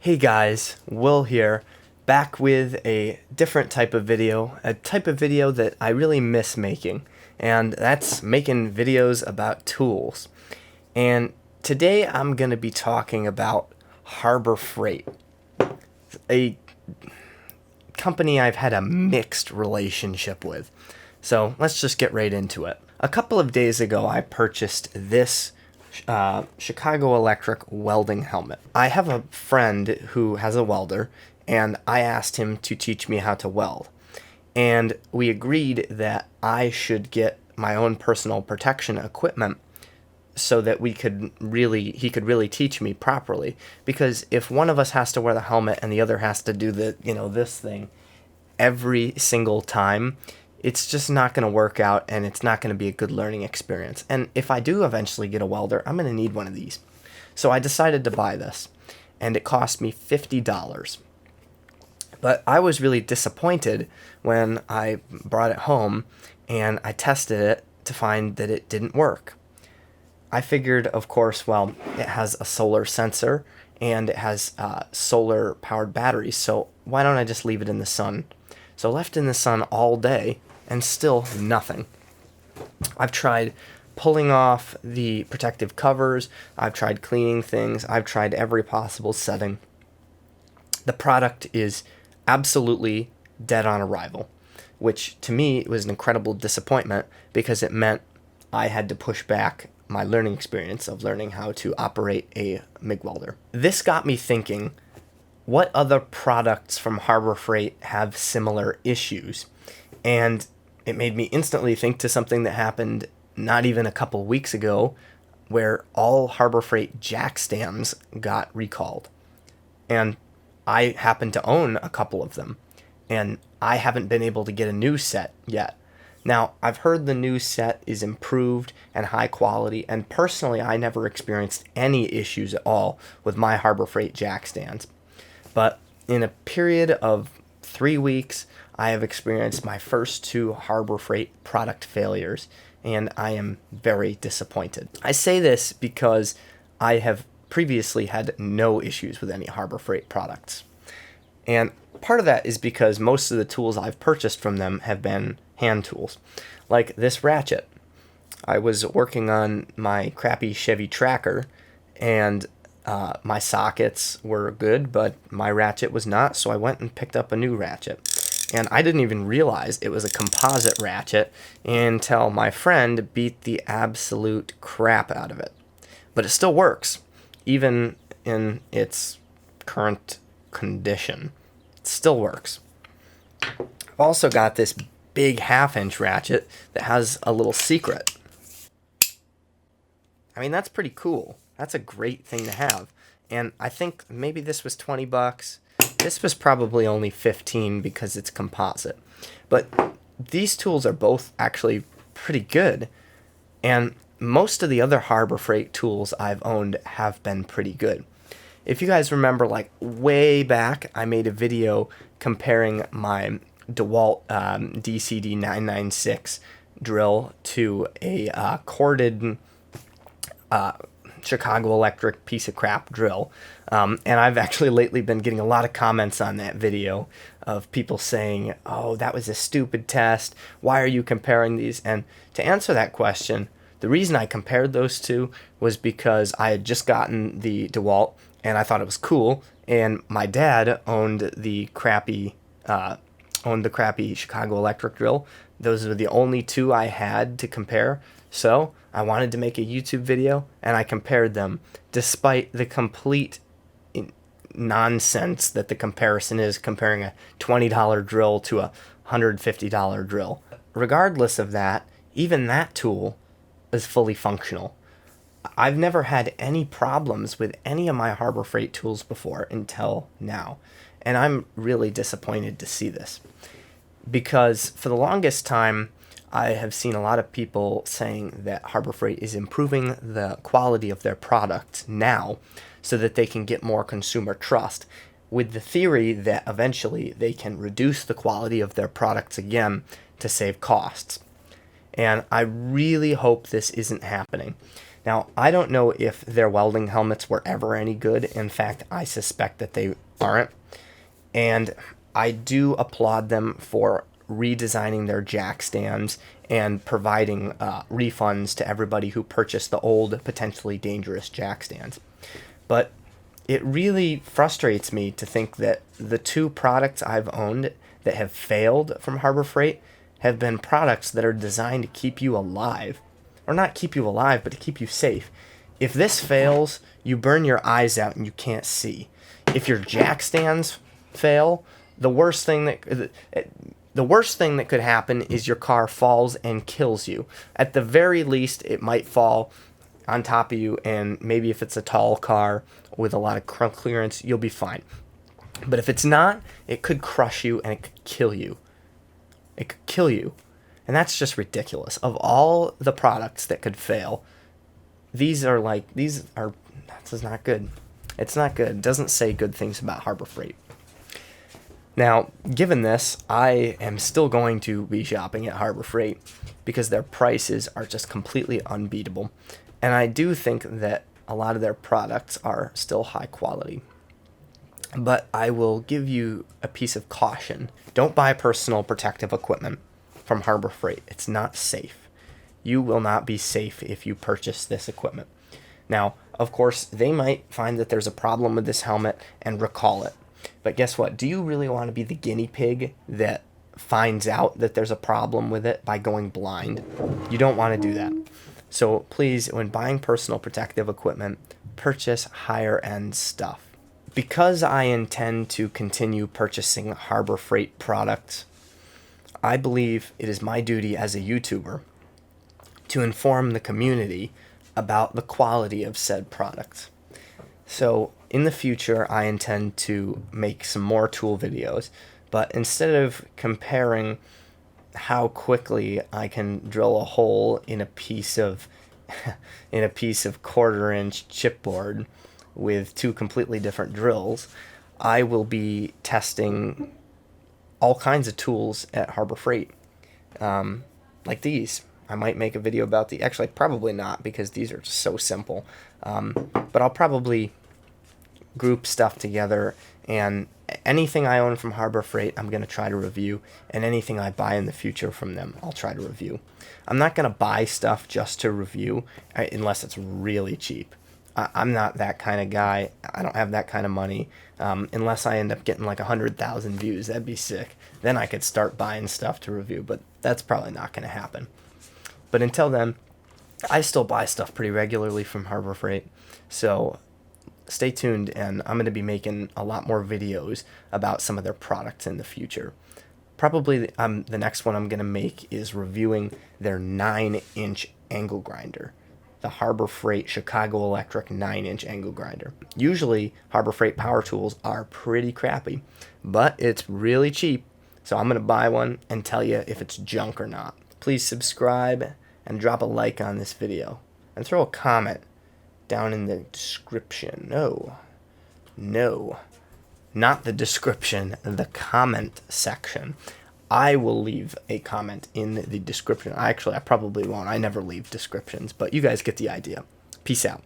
Hey guys, Will here, back with a different type of video, a type of video that I really miss making, and that's making videos about tools. And today I'm going to be talking about Harbor Freight, a company I've had a mixed relationship with. So let's just get right into it. A couple of days ago I purchased this Chicago Electric welding helmet. I have a friend who has a welder, and I asked him to teach me how to weld. And we agreed that I should get my own personal protection equipment so that he could really teach me properly. Because if one of us has to wear the helmet and the other has to do this thing every single time, it's just not going to work out, and it's not going to be a good learning experience. And if I do eventually get a welder, I'm going to need one of these. So I decided to buy this, and it cost me $50. But I was really disappointed when I brought it home and I tested it to find that it didn't work. I figured, of course, well, it has a solar sensor and it has solar powered batteries, so why don't I just leave it in the sun? So left in the sun all day, and still nothing. I've tried pulling off the protective covers, I've tried cleaning things, I've tried every possible setting. The product is absolutely dead on arrival, which to me was an incredible disappointment because it meant I had to push back my learning experience of learning how to operate a MIG welder. This got me thinking, what other products from Harbor Freight have similar issues? And it made me instantly think to something that happened not even a couple weeks ago, where all Harbor Freight jack stands got recalled. And I happen to own a couple of them, and I haven't been able to get a new set yet. Now, I've heard the new set is improved and high quality, and personally, I never experienced any issues at all with my Harbor Freight jack stands. But in a period of 3 weeks, I have experienced my first 2 Harbor Freight product failures, and I am very disappointed. I say this because I have previously had no issues with any Harbor Freight products. And part of that is because most of the tools I've purchased from them have been hand tools, like this ratchet. I was working on my crappy Chevy Tracker, and my sockets were good, but my ratchet was not, so I went and picked up a new ratchet. And I didn't even realize it was a composite ratchet until my friend beat the absolute crap out of it. But it still works, even in its current condition. It still works. I've also got this big 1/2-inch ratchet that has a little secret. I mean, that's pretty cool. That's a great thing to have. And I think maybe this was $20. This was probably only 15 because it's composite. But these tools are both actually pretty good. And most of the other Harbor Freight tools I've owned have been pretty good. If you guys remember, like way back, I made a video comparing my DeWalt DCD 996 drill to a corded Chicago Electric piece of crap drill. And I've actually lately been getting a lot of comments on that video of people saying, oh, that was a stupid test. Why are you comparing these? And to answer that question, the reason I compared those two was because I had just gotten the DeWalt and I thought it was cool. And my dad owned the crappy Chicago Electric drill. Those were the only two I had to compare. So I wanted to make a YouTube video, and I compared them, despite the complete nonsense that the comparison is, comparing a $20 drill to a $150 drill. Regardless of that, even that tool is fully functional. I've never had any problems with any of my Harbor Freight tools before until now, and I'm really disappointed to see this. Because for the longest time, I have seen a lot of people saying that Harbor Freight is improving the quality of their product now so that they can get more consumer trust, with the theory that eventually they can reduce the quality of their products again to save costs. And I really hope this isn't happening. Now, I don't know if their welding helmets were ever any good. In fact, I suspect that they aren't. And I do applaud them for redesigning their jack stands and providing refunds to everybody who purchased the old, potentially dangerous jack stands. But it really frustrates me to think that the two products I've owned that have failed from Harbor Freight have been products that are designed to keep you alive. Or not keep you alive, but to keep you safe. If this fails, you burn your eyes out and you can't see. If your jack stands fail, the worst thing that could happen is your car falls and kills you. At the very least, it might fall on top of you, and maybe if it's a tall car with a lot of clearance, you'll be fine. But if it's not, it could crush you and it could kill you. It could kill you. And that's just ridiculous. Of all the products that could fail, this is not good. It's not good. It doesn't say good things about Harbor Freight. Now, given this, I am still going to be shopping at Harbor Freight because their prices are just completely unbeatable. And I do think that a lot of their products are still high quality. But I will give you a piece of caution. Don't buy personal protective equipment from Harbor Freight. It's not safe. You will not be safe if you purchase this equipment. Now, of course, they might find that there's a problem with this helmet and recall it. But guess what? Do you really want to be the guinea pig that finds out that there's a problem with it by going blind? You don't want to do that. So please, when buying personal protective equipment, purchase higher end stuff. Because I intend to continue purchasing Harbor Freight products, I believe it is my duty as a YouTuber to inform the community about the quality of said products. So in the future, I intend to make some more tool videos, but instead of comparing how quickly I can drill a hole in a piece of quarter-inch chipboard with two completely different drills, I will be testing all kinds of tools at Harbor Freight, like these. I might make a video about the, actually probably not, because these are just so simple, but I'll probably group stuff together, and anything I own from Harbor Freight I'm going to try to review, and anything I buy in the future from them I'll try to review. I'm not going to buy stuff just to review unless it's really cheap. I'm not that kind of guy. I don't have that kind of money. Unless I end up getting like 100,000 views, that'd be sick. Then I could start buying stuff to review, but that's probably not going to happen. But until then, I still buy stuff pretty regularly from Harbor Freight. So stay tuned, and I'm going to be making a lot more videos about some of their products in the future. Probably the next one I'm going to make is reviewing their 9-inch angle grinder. The Harbor Freight Chicago Electric 9-inch angle grinder. Usually, Harbor Freight power tools are pretty crappy, but it's really cheap, so I'm going to buy one and tell you if it's junk or not. Please subscribe and drop a like on this video, and throw a comment down in the description. No, not the description, the comment section. I will leave a comment in the description. I probably won't. I never leave descriptions, but you guys get the idea. Peace out.